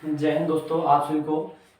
जय हिंद दोस्तों, आप सभी को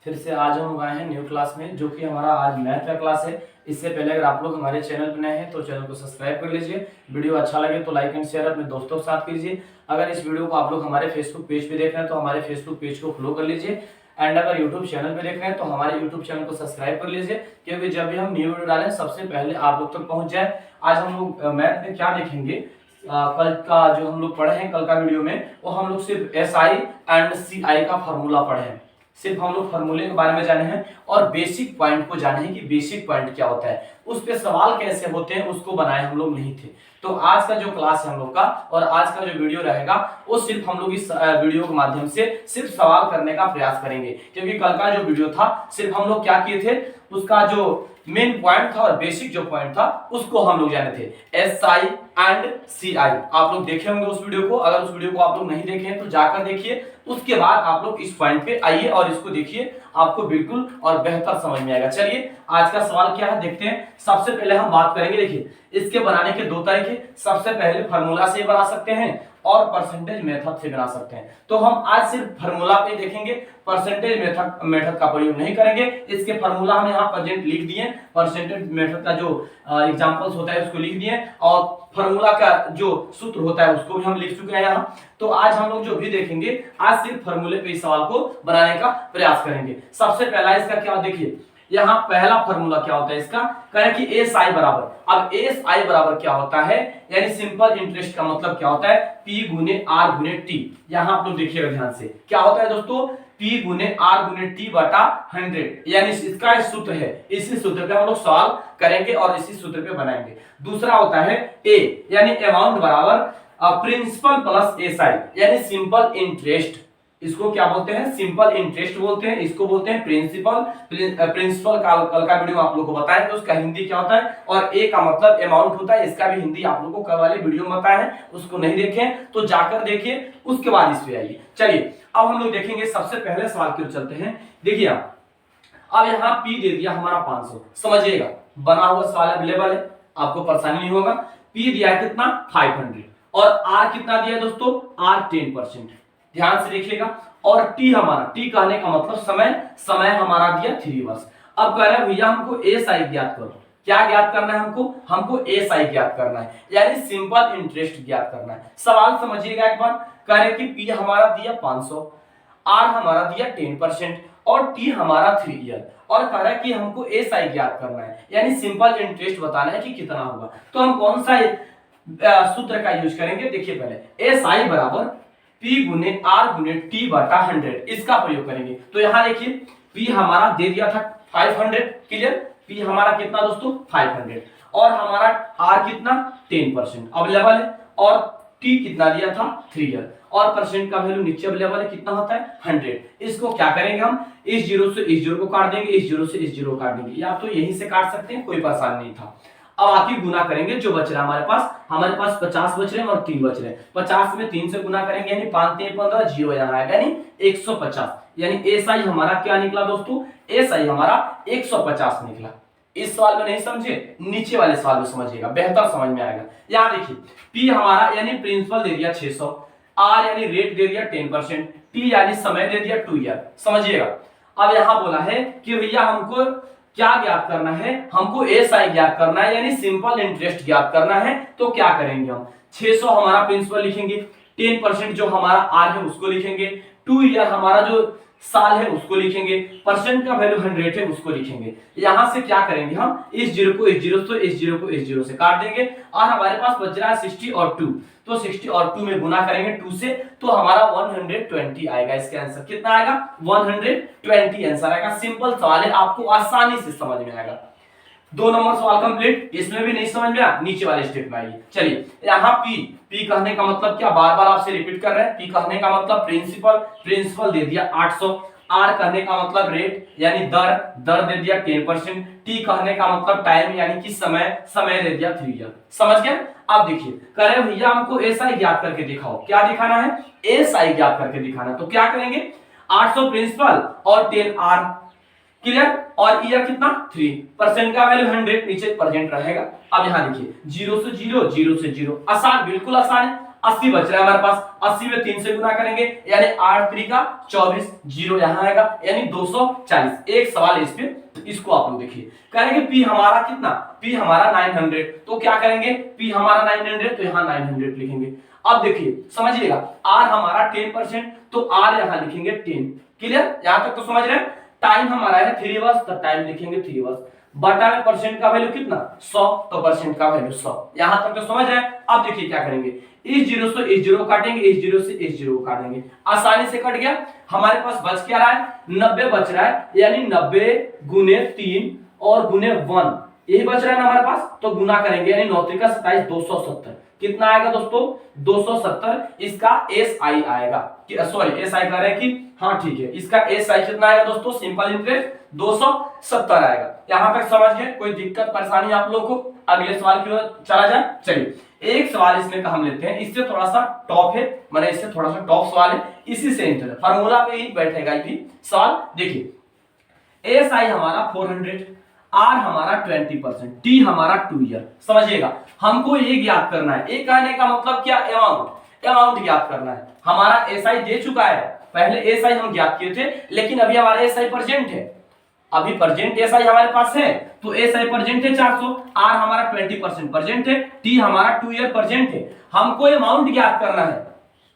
फिर से आज हम आए हैं न्यू क्लास में, जो कि हमारा आज मैथ का क्लास है। इससे पहले अगर आप लोग हमारे चैनल पर नए हैं तो चैनल को सब्सक्राइब कर लीजिए। वीडियो अच्छा लगे तो लाइक एंड शेयर अपने दोस्तों के साथ कीजिए। अगर इस वीडियो को आप लोग हमारे फेसबुक पेज पे देख रहे हैं तो हमारे फेसबुक पेज को फॉलो कर लीजिए। एंड अगर यूट्यूब चैनल पे देख रहे हैं तो हमारे यूट्यूब चैनल को सब्सक्राइब कर लीजिए, क्योंकि जब भी हम न्यू वीडियो डालें सबसे पहले आप लोग तक पहुंच जाए। आज हम लोग मैथ में क्या देखेंगे, कल का जो हम लोग पढ़े हैं कल का वीडियो में, वो हम लोग सिर्फ SI एंड CI का फॉर्मूला पढ़े हैं। सिर्फ हम लोग फॉर्मूले के बारे में जाने हैं और बेसिक पॉइंट को जाने हैं कि बेसिक पॉइंट क्या होता है, उस पे सवाल कैसे होते हैं उसको बनाए हम लोग नहीं थे। तो आज का जो क्लास है हम लोग का और आज का जो वीडियो रहेगा वो सिर्फ हम लोग इस वीडियो के माध्यम से सिर्फ सवाल करने का प्रयास करेंगे, क्योंकि कल का जो वीडियो था सिर्फ हम लोग क्या किए थे, उसका जो मेन पॉइंट था और बेसिक जो पॉइंट था उसको हम लोग जाने थे, SI एंड CI। आप लोग देखे होंगे उस वीडियो को। अगर उस वीडियो को आप लोग नहीं देखे हैं तो जाकर देखिए, उसके बाद आप लोग इस पॉइंट पे आइए और इसको देखिए, आपको बिल्कुल और बेहतर समझ में आएगा। चलिए आज का सवाल क्या है देखते हैं। सबसे पहले हम बात करेंगे, देखिए इसके बनाने के दो तरीके, सबसे पहले फार्मूला से बना सकते हैं और परसेंटेज मेथड से बना सकते हैं। तो हम आज सिर्फ फार्मूला पे देखेंगे, परसेंटेज मेथड का प्रयोग नहीं करेंगे। इसके फार्मूला हम यहाँ प्रेजेंट लिख दिए, परसेंटेज मेथड का जो एग्जांपल्स होता है उसको लिख दिए, और फार्मूला का जो सूत्र होता है उसको भी हम लिख चुके हैं यहाँ। तो आज हम लोग जो भी देखेंगे आज सिर्फ फार्मूले पे इस सवाल को बनाने का प्रयास करेंगे। सबसे पहला इसका क्या, देखिए यहाँ पहला फार्मूला क्या होता है इसका, कहें कि SI बराबर, अब SI बराबर क्या होता है, यानी सिंपल इंटरेस्ट का मतलब क्या होता है, P गुने R गुने T। यहाँ आप लोग देखिएगा ध्यान से, क्या होता है दोस्तों, P गुने R गुने T बटा 100, यानी इसका सूत्र है। इसी सूत्र पे हम लोग सवाल करेंगे और इसी सूत्र पे बनाएंगे। दूसरा होता है A, यानी अमाउंट बराबर प्रिंसिपल प्लस SI, यानी सिंपल इंटरेस्ट। इसको क्या बोलते हैं, सिंपल इंटरेस्ट बोलते हैं, इसको बोलते हैं प्रिंसिपल। प्रिंसिपल कल का वीडियो आप लोग को बताया कि उसका हिंदी क्या होता है, और ए का मतलब अमाउंट होता है, इसका भी हिंदी आप लोग को कल वाले वीडियो में बताया है, उसको नहीं देखे तो जाकर देखिए, उसके बाद इस पे आइए। चलिए अब हम लोग देखेंगे, सबसे पहले सवाल की ओर चलते हैं। देखिए अब यहाँ P दे दिया हमारा 500, समझिएगा बना हुआ सवाल अवेलेबल है, आपको परेशानी नहीं होगा। P दिया है कितना 500, और R कितना दिया है दोस्तों, R 10%, ध्यान से देखिएगा। और T हमारा, T कहने का मतलब समय हमारा दिया 3 वर्ष। अब कह रहे हैं भैया हमको SI ज्ञात करो, क्या ज्ञात करना है हमको SI ज्ञात करना है, यानी सिंपल इंटरेस्ट ज्ञात करना है। सवाल समझिएगा एक बार, कह रहे कि P हमारा दिया 500, R हमारा दिया 10% और T हमारा 3 ईयर, और कह रहा है कि हमको SI ज्ञात करना है, यानी सिंपल इंटरेस्ट बताना है कि कितना होगा। तो हम कौन सा सूत्र का यूज करेंगे, देखिए पहले SI बराबर P गुने R गुने T बटा 100, इसका प्रयोग करेंगे। तो यहाँ देखिए P हमारा दे दिया था 500, क्लियर, P हमारा कितना दोस्तों 500, और हमारा R कितना 10% अवेलेबल है, और T कितना दिया था 3 ईयर, और परसेंट का वैल्यू नीचे अवेलेबल है, कितना होता है 100। इसको क्या करेंगे हम, इस जीरो से इस जीरो को काट देंगे, इस जीरो से इस जीरो काट देंगे, या तो यहीं से काट सकते हैं, कोई परेशानी नहीं था। अब आखिर गुना करेंगे, जो बच रहा है हमारे पास 50 बच रहे हैं और 3 बच रहे हैं। 50 में 3 से गुना करेंगे, यानी 5 3 15, जीरो यहाँ आएगा, यानी 150, यानी SI हमारा क्या निकला दोस्तों, SI हमारा 150 निकला। इस सवाल में नहीं समझे, नीचे वाले सवाल में समझिएगा, बेहतर समझ में आएगा। यहाँ देखिए P हमारा यानी प्रिंसिपल दे दिया 600, R यानी रेट दे दिया 10%, T यानी समय दे दिया 2 ईयर, समझिएगा। अब यहाँ बोला है कि भैया हमको क्या ज्ञात करना है, हमको SI ज्ञात करना है, यानी सिंपल इंटरेस्ट ज्ञात करना है। तो क्या करेंगे हम, 600 हमारा प्रिंसिपल लिखेंगे, 10% जो हमारा R है उसको लिखेंगे, 2 ईयर हमारा जो साल है उसको लिखेंगे, परसेंट का वैल्यू 100 है उसको लिखेंगे। यहां से क्या करेंगे हम, इस जीरो को इस जीरो से, इस जीरो को इस जीरो से काट देंगे, और हमारे पास बच रहा है 60 और 2, तो 60 और 2 में गुना करेंगे 2 से, तो हमारा 120 आएगा। इसका आंसर कितना आएगा, 120 आंसर आएगा। सिंपल सवाल है, आपको आसानी से समझ में आएगा। 2 नंबर सवाल कंप्लीट। इसमें भी नहीं समझ में आया, नीचे वाले स्टेप में आइए। चलिए यहाँ P कहने का मतलब क्या, बार बार आपसे रिपीट कर रहे हैं, P कहने का मतलब प्रिंसिपल दे दिया 800, R कहने का मतलब रेट यानी दर दे दिया 10%, T कहने का मतलब टाइम यानी कि समय दे दिया 3 ईयर, समझ गए। अब देखिए कह रहे भैया हमको SI ज्ञात करके दिखाओ, क्या दिखाना है, SI ज्ञात करके दिखाना। तो क्या करेंगे, 800 प्रिंसिपल और 10 R, क्लियर, और ईयर कितना 3, परसेंट का वैल्यू 100, नीचे परसेंट रहेगा। अब यहाँ देखिए जीरो से जीरो, जीरो से जीरो, आसान, बिल्कुल आसान है। 80 बच रहा है हमारे पास, 80 में 3 से गुना करेंगे यानी 8 3 का 24, जीरो यहाँ आएगा यानी 240। एक सवाल है इस पे, इसको आप लोग देखिए, करेंगे पी हमारा कितना, पी हमारा 900, तो क्या करेंगे, पी हमारा 900 तो यहाँ 900 लिखेंगे। अब देखिए समझिएगा, आर हमारा 10%, तो आर यहाँ लिखेंगे 10। क्लियर, यहां तक तो समझ रहे हैं। टाइम हमारा है 3 वर्ष, तो टाइम लिखेंगे 3 वर्ष। बटा में परसेंट का वैल्यू कितना 100, तो परसेंट का वैल्यू 100। यहां तक तो समझ रहे हैं। अब देखिए क्या करेंगे, इस जीरो से इस जीरो काटेंगे, इस जीरो से इस जीरो को काटेंगे, आसानी से कट गया। हमारे पास बच क्या रहा है, 90 बच रहा है, यानी 90 गुने 3 और गुने 1, यही बच रहा है ना हमारे पास। तो गुना करेंगे यानी 9 3 का 27, 270। कितना आएगा दोस्तों 270। इसका एस आई आएगा, सॉरी एस आई कह रहे हैं कि हाँ ठीक है, इसका एस आई कितना आएगा दोस्तों, सिंपल इंटरेस्ट 270 आएगा। यहां तक समझ गए, कोई दिक्कत परेशानी आप लोगों को, अगले सवाल की ओर चला जाए। चलिए एक सवाल इसमें का हम लेते हैं, इससे थोड़ा सा टॉप है, मैंने इससे थोड़ा सा टॉप सवाल है, इसी से इंटर फार्मूला पे ही बैठेगा ये सवाल। देखिए एस आई हमारा 400, आर हमारा 20%, टी हमारा 2 ईयर। समझिएगा, हमको ये ज्ञात करना है, एक कहने का मतलब क्या, अमाउंट ज्ञात करना है। हमारा एसआई दे चुका है, पहले एसआई हम ज्ञात किए थे, लेकिन अभी हमारा एसआई प्रेजेंट है, अभी प्रेजेंट एसआई हमारे पास है, तो एसआई प्रेजेंट है 400, आर हमारा 20% प्रेजेंट है, टी हमारा 2 ईयर प्रेजेंट है। हमको अमाउंट ज्ञात करना है,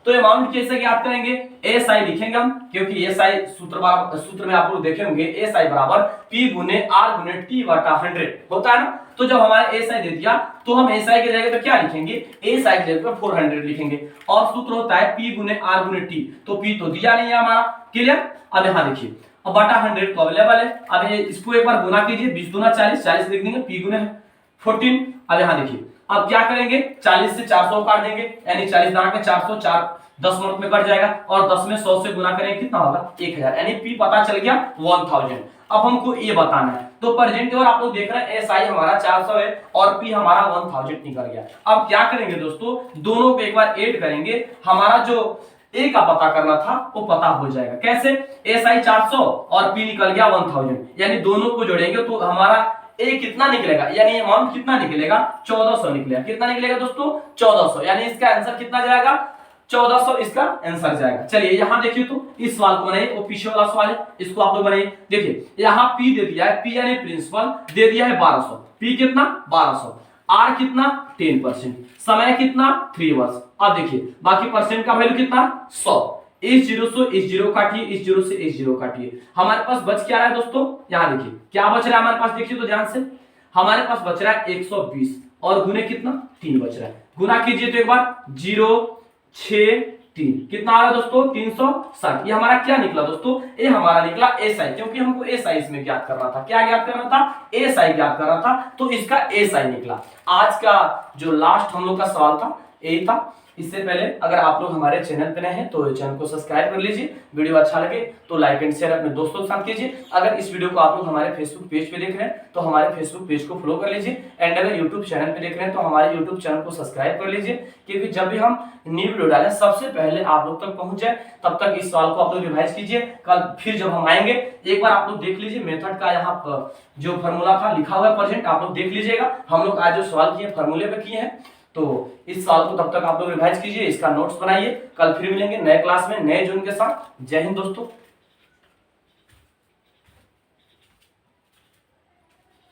तो अमाउंट कैसे ज्ञात करेंगे, एस आई लिखेंगे हम, क्योंकि एस आई सूत्र में आप लोग देखे होंगे, एस आई बराबर पी गुने आर गुने टी बटा 100 होता है ना। तो जब हमारे एस आई दे दिया, तो हम एस आई की जगह पे क्या लिखेंगे, एस आई की जगह पे 400 लिखेंगे, और सूत्र होता है पी गुने आर गुने टी, तो पी तो दिया नहीं है हमारा। क्लियर, अब यहाँ देखिए, अब बटा 100 तो अवेलेबल है, अब इसको एक बार गुना कीजिए, 20 दूना 40, 40 लिख देंगे, पी गुने 14। अब यहाँ देखिए, अब क्या करेंगे, 40 से 400 काट देंगे, यानी 40 दाना के 400, 4 10 मिनट में कट जाएगा, और 10 में 100 से गुना करेंगे कितना होगा 1000, यानी पी पता चल गया 1000। अब हमको ये बताना है, तो प्रेजेंट और आप लोग देख रहे हैं एस आई हमारा 400 है और पी हमारा 1000 निकल गया। अब क्या करेंगे दोस्तों, दोनों को एक बार ऐड करेंगे, हमारा जो ए का पता करना था वो पता हो जाएगा। कैसे, एस आई 400 और पी निकल गया 1000, यानी दोनों को जोड़ेंगे तो हमारा ए कितना निकलेगा, यानी अमाउंट कितना निकलेगा 1400 निकलेगा। कितना निकलेगा दोस्तों 1400, यानी इसका आंसर कितना जाएगा 1400, इसका आंसर जाएगा। चलिए यहाँ देखिए, तो इस सवाल को बनाइए, वो पीछे वाला सवाल है, इसको आप लोग बनाइए। देखिए यहाँ पी दे दिया है, पी यानी प्रिंसिपल दे दिया है 1200, पी कितना 1200, आर कितना 10%, समय कितना 3 वर्ष। अब देखिए बाकी परसेंट का वैल्यू कितना 100, इस जीरो से इस जीरो काटिए, इस जीरो से इस जीरो काटिए, हमारे पास बच क्या रहा है दोस्तों, यहाँ देखिए क्या बच रहा है हमारे पास, देखिए तो ध्यान से, हमारे पास बच रहा है 120 और गुने कितना 3 बच रहा है, गुना कीजिए तो एक बार 0 6 3 कितना आ रहा है दोस्तों 360। ये हमारा क्या निकला दोस्तों, ये हमारा निकला एस आई, क्योंकि हमको एस आई इसमें ज्ञात करना था। क्या ज्ञात करना था, एस आई ज्ञात करना था, तो इसका एस आई निकला। आज का जो लास्ट हम लोग का सवाल था यही था। इससे पहले अगर आप लोग हमारे चैनल पे नए हैं तो चैनल को सब्सक्राइब कर लीजिए, वीडियो अच्छा लगे तो लाइक एंड शेयर अपने दोस्तों के साथ कीजिए। अगर इस वीडियो को आप लोग हमारे फेसबुक पेज पे देख रहे हैं तो हमारे फेसबुक पेज को फॉलो कर लीजिए, एंड अगर यूट्यूब चैनल पे देख रहे हैं तो हमारे यूट्यूब चैनल को सब्सक्राइब कर लीजिए, क्योंकि जब भी हम न्यू वीडियो डालें सबसे पहले आप लोग तक पहुंच जाए। तब तक इस सवाल को आप लोग रिवाइज कीजिए, कल फिर जब हम आएंगे एक बार आप लोग देख लीजिए मेथड का, यहाँ जो फॉर्मूला था लिखा हुआ है प्रेजेंट, आप लोग देख लीजिएगा। हम लोग आज जो सवाल किए फॉर्मूले पे किए हैं, तो इस सवाल को तब तक आप लोग रिवाइज कीजिए, इसका नोट्स बनाइए। कल फिर मिलेंगे नए क्लास में नए जोन के साथ। जय हिंद दोस्तों।